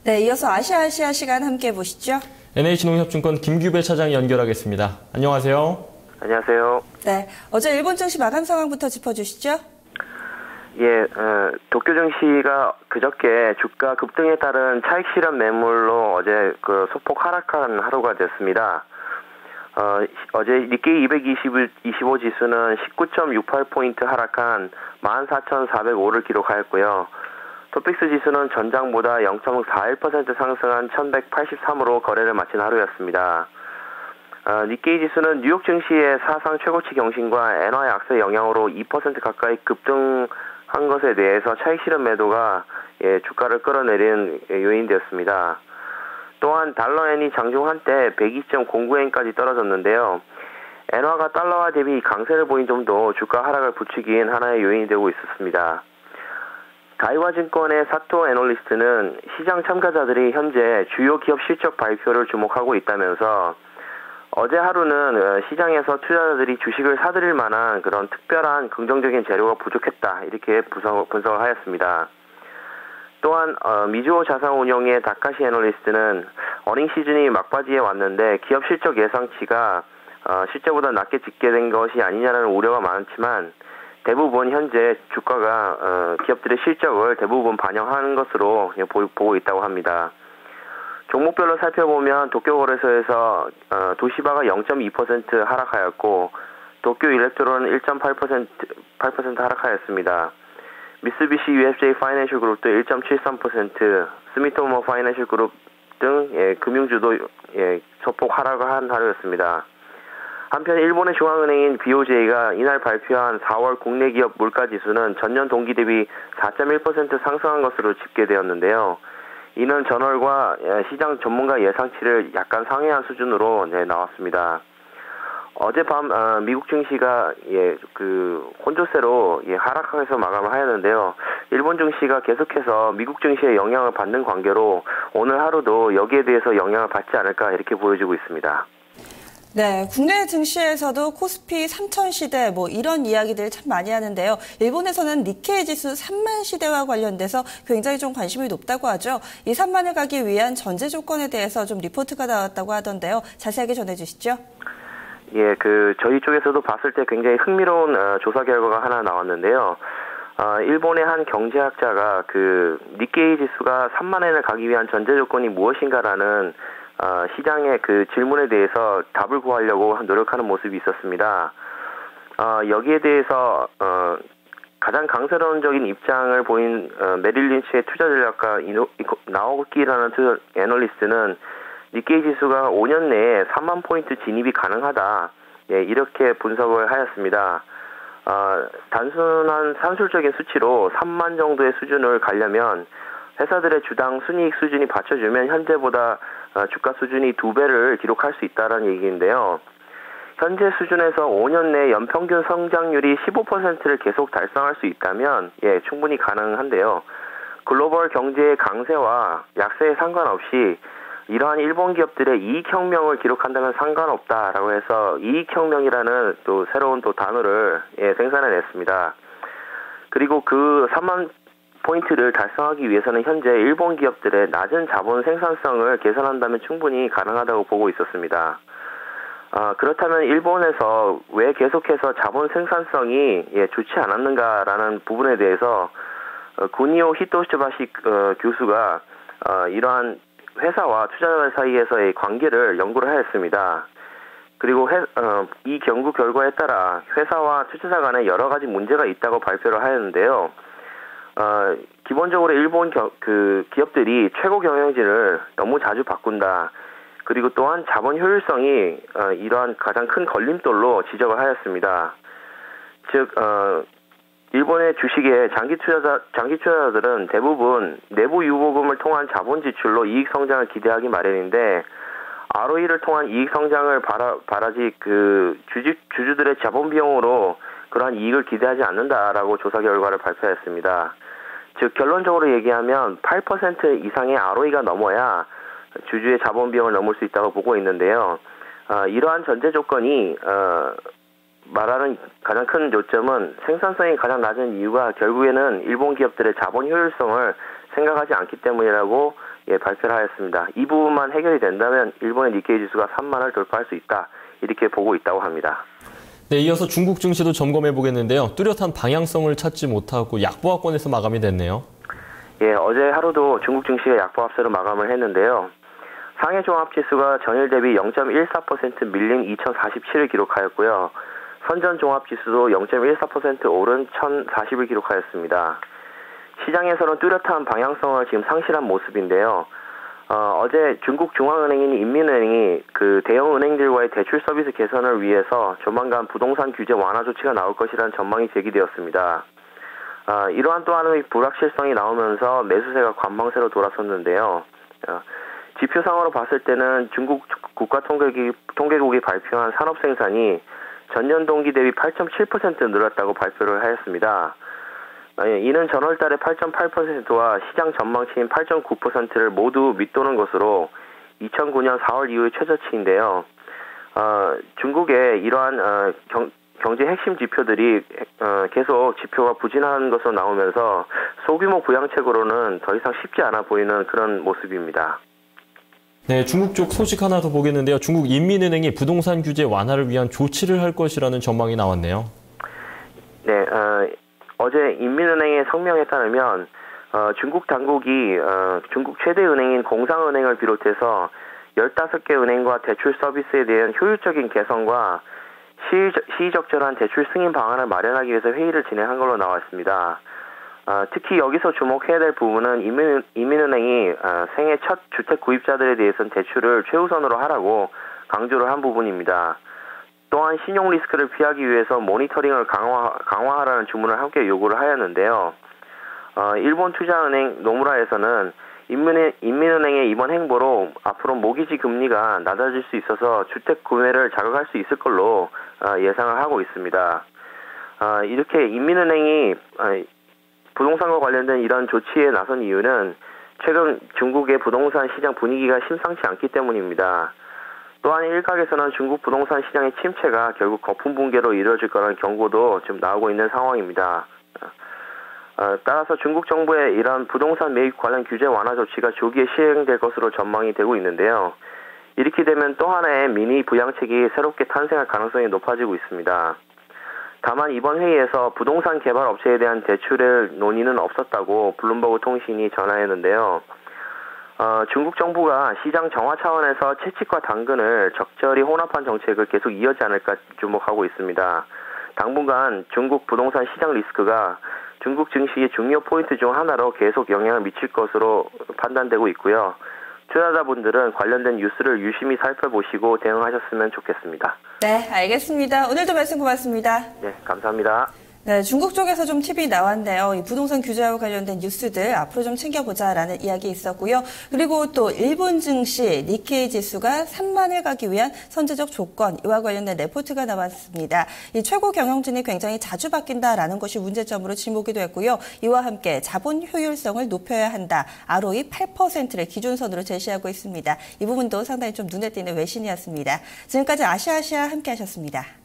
네, 이어서 아시아 시간 함께 보시죠. NH농협증권 김규배 차장 연결하겠습니다. 안녕하세요. 안녕하세요. 네, 어제 일본 증시 마감 상황부터 짚어주시죠. 예, 도쿄 증시가 그저께 주가 급등에 따른 차익 실현 매물로 어제 소폭 하락한 하루가 됐습니다. 어제 니케이 225 지수는 19.68포인트 하락한 14,405를 기록하였고요. 토픽스 지수는 전장보다 0.41% 상승한 1,183으로 거래를 마친 하루였습니다. 니케이 지수는 뉴욕 증시의 사상 최고치 경신과 엔화 약세 영향으로 2% 가까이 급등한 것에 대해서 차익 실현 매도가 주가를 끌어내린 요인이었습니다. 또한 달러엔이 장중 한때 102.09엔까지 떨어졌는데요. 엔화가 달러화 대비 강세를 보인 점도 주가 하락을 부추긴 하나의 요인이 되고 있었습니다. 다이와증권의 사토 애널리스트는 시장 참가자들이 현재 주요 기업 실적 발표를 주목하고 있다면서 어제 하루는 시장에서 투자자들이 주식을 사들일 만한 그런 특별한 긍정적인 재료가 부족했다, 이렇게 분석을 하였습니다. 또한 미주호 자산운용의 다카시 애널리스트는 어닝 시즌이 막바지에 왔는데 기업 실적 예상치가 실제보다 낮게 집계된 것이 아니냐는 우려가 많지만 대부분 현재 주가가 기업들의 실적을 대부분 반영하는 것으로 보고 있다고 합니다. 종목별로 살펴보면 도쿄거래소에서 도시바가 0.2% 하락하였고 도쿄 일렉트론은 1.8% 하락하였습니다. 미쓰비시 UFJ 파이낸셜 그룹도 1.73%, 스미토모 파이낸셜 그룹 등 금융주도 소폭 하락을 한 하루였습니다. 한편 일본의 중앙은행인 BOJ가 이날 발표한 4월 국내 기업 물가지수는 전년 동기 대비 4.1% 상승한 것으로 집계되었는데요. 이는 전월과 시장 전문가 예상치를 약간 상회한 수준으로 나왔습니다. 어젯밤 미국 증시가 혼조세로 하락해서 마감을 하였는데요. 일본 증시가 계속해서 미국 증시의 영향을 받는 관계로 오늘 하루도 여기에 대해서 영향을 받지 않을까, 이렇게 보여지고 있습니다. 네, 국내 증시에서도 코스피 3,000시대 이런 이야기들 참 많이 하는데요. 일본에서는 니케이 지수 3만 시대와 관련돼서 굉장히 좀 관심이 높다고 하죠. 이 3만을 가기 위한 전제 조건에 대해서 좀 리포트가 나왔다고 하던데요. 자세하게 전해주시죠. 예, 저희 쪽에서도 봤을 때 굉장히 흥미로운 조사 결과가 하나 나왔는데요. 일본의 한 경제학자가 니케이 지수가 3만엔을 가기 위한 전제 조건이 무엇인가라는 시장의 질문에 대해서 답을 구하려고 나노력하는 모습이 있었습니다. 여기에 대해서 가장 강세론적인 입장을 보인 메릴 린치의 투자 전략가 나오키라는 투자 애널리스트는 니케이 지수가 5년 내에 3만 포인트 진입이 가능하다, 이렇게 분석을 하였습니다. 단순한 산술적인 수치로 3만 정도의 수준을 가려면 회사들의 주당 순이익 수준이 받쳐주면 현재보다 주가 수준이 2배를 기록할 수 있다는 얘기인데요. 현재 수준에서 5년 내 연평균 성장률이 15%를 계속 달성할 수 있다면 충분히 가능한데요. 글로벌 경제의 강세와 약세에 상관없이 이러한 일본 기업들의 이익혁명을 기록한다면 상관없다라고 해서 이익혁명이라는 또 새로운 단어를 생산해냈습니다. 그리고 3만 포인트를 달성하기 위해서는 현재 일본 기업들의 낮은 자본 생산성을 개선한다면 충분히 가능하다고 보고 있었습니다. 그렇다면 일본에서 왜 계속해서 자본 생산성이 좋지 않았는가라는 부분에 대해서 구니오 히토시바시 교수가 이러한 회사와 투자자 사이에서의 관계를 연구를 하였습니다. 그리고 이 연구 결과에 따라 회사와 투자자 간에 여러 가지 문제가 있다고 발표를 하였는데요. 기본적으로 일본 기업들이 최고 경영진을 너무 자주 바꾼다. 그리고 또한 자본 효율성이 이러한 가장 큰 걸림돌로 지적을 하였습니다. 즉, 일본의 주식의 장기 투자자들은 대부분 내부 유보금을 통한 자본 지출로 이익 성장을 기대하기 마련인데 ROE를 통한 이익 성장을 바라지 주주들의 자본 비용으로 그러한 이익을 기대하지 않는다라고 조사 결과를 발표했습니다. 즉 결론적으로 얘기하면 8% 이상의 ROE가 넘어야 주주의 자본 비용을 넘을 수 있다고 보고 있는데요. 이러한 전제 조건이 말하는 가장 큰 요점은 생산성이 가장 낮은 이유가 결국에는 일본 기업들의 자본 효율성을 생각하지 않기 때문이라고 발표를 하였습니다. 이 부분만 해결이 된다면 일본의 니케이 지수가 3만을 돌파할 수 있다. 이렇게 보고 있다고 합니다. 네, 이어서 중국 증시도 점검해 보겠는데요. 뚜렷한 방향성을 찾지 못하고 약보합권에서 마감이 됐네요. 예, 어제 하루도 중국 증시가 약보합세로 마감을 했는데요. 상해 종합지수가 전일 대비 0.14% 밀린 2047을 기록하였고요. 선전 종합지수도 0.14% 오른 1040을 기록하였습니다. 시장에서는 뚜렷한 방향성을 지금 상실한 모습인데요. 어제 중국 중앙은행인 인민은행이 그 대형 은행들과의 대출 서비스 개선을 위해서 조만간 부동산 규제 완화 조치가 나올 것이라는 전망이 제기되었습니다. 이러한 또 하나의 불확실성이 나오면서 매수세가 관망세로 돌아섰는데요. 지표상으로 봤을 때는 중국 국가통계국이 발표한 산업생산이 전년 동기 대비 8.7% 늘었다고 발표를 하였습니다. 이는 전월 달에 8.8%와 시장 전망치인 8.9%를 모두 밑도는 것으로 2009년 4월 이후의 최저치인데요. 중국의 이러한 경제 핵심 지표들이 계속 지표가 부진한 것으로 나오면서 소규모 부양책으로는 더 이상 쉽지 않아 보이는 그런 모습입니다. 네, 중국 쪽 소식 하나 더 보겠는데요. 중국 인민은행이 부동산 규제 완화를 위한 조치를 할 것이라는 전망이 나왔네요. 네, 어제 인민은행의 성명에 따르면 중국 당국이 중국 최대 은행인 공상은행을 비롯해서 15개 은행과 대출 서비스에 대한 효율적인 개선과 시의적절한 대출 승인 방안을 마련하기 위해서 회의를 진행한 걸로 나왔습니다. 특히 여기서 주목해야 될 부분은 인민은행이 생애 첫 주택 구입자들에 대해서는 대출을 최우선으로 하라고 강조를 한 부분입니다. 또한 신용 리스크를 피하기 위해서 모니터링을 강화하라는 주문을 함께 요구를 하였는데요. 일본 투자은행 노무라에서는 인민은행의 이번 행보로 앞으로 모기지 금리가 낮아질 수 있어서 주택 구매를 자극할 수 있을 걸로 예상을 하고 있습니다. 이렇게 인민은행이 부동산과 관련된 이런 조치에 나선 이유는 최근 중국의 부동산 시장 분위기가 심상치 않기 때문입니다. 또한 일각에서는 중국 부동산 시장의 침체가 결국 거품 붕괴로 이루어질 거라는 경고도 좀 나오고 있는 상황입니다. 따라서 중국 정부의 이런 부동산 매입 관련 규제 완화 조치가 조기에 시행될 것으로 전망이 되고 있는데요. 이렇게 되면 또 하나의 미니 부양책이 새롭게 탄생할 가능성이 높아지고 있습니다. 다만 이번 회의에서 부동산 개발 업체에 대한 대출의 논의는 없었다고 블룸버그 통신이 전하였는데요. 중국 정부가 시장 정화 차원에서 채찍과 당근을 적절히 혼합한 정책을 계속 이어지 않을까 주목하고 있습니다. 당분간 중국 부동산 시장 리스크가 중국 증시의 중요 포인트 중 하나로 계속 영향을 미칠 것으로 판단되고 있고요. 투자자분들은 관련된 뉴스를 유심히 살펴보시고 대응하셨으면 좋겠습니다. 네, 알겠습니다. 오늘도 말씀 고맙습니다. 네, 감사합니다. 네, 중국 쪽에서 좀 팁이 나왔네요. 이 부동산 규제와 관련된 뉴스들 앞으로 좀 챙겨보자라는 이야기 있었고요. 그리고 또 일본 증시 니케이 지수가 3만을 가기 위한 선제적 조건, 이와 관련된 레포트가 나왔습니다. 이 최고 경영진이 굉장히 자주 바뀐다라는 것이 문제점으로 지목이 됐고요. 이와 함께 자본 효율성을 높여야 한다. ROE 8%를 기준선으로 제시하고 있습니다. 이 부분도 상당히 좀 눈에 띄는 외신이었습니다. 지금까지 아시아시아 함께 하셨습니다.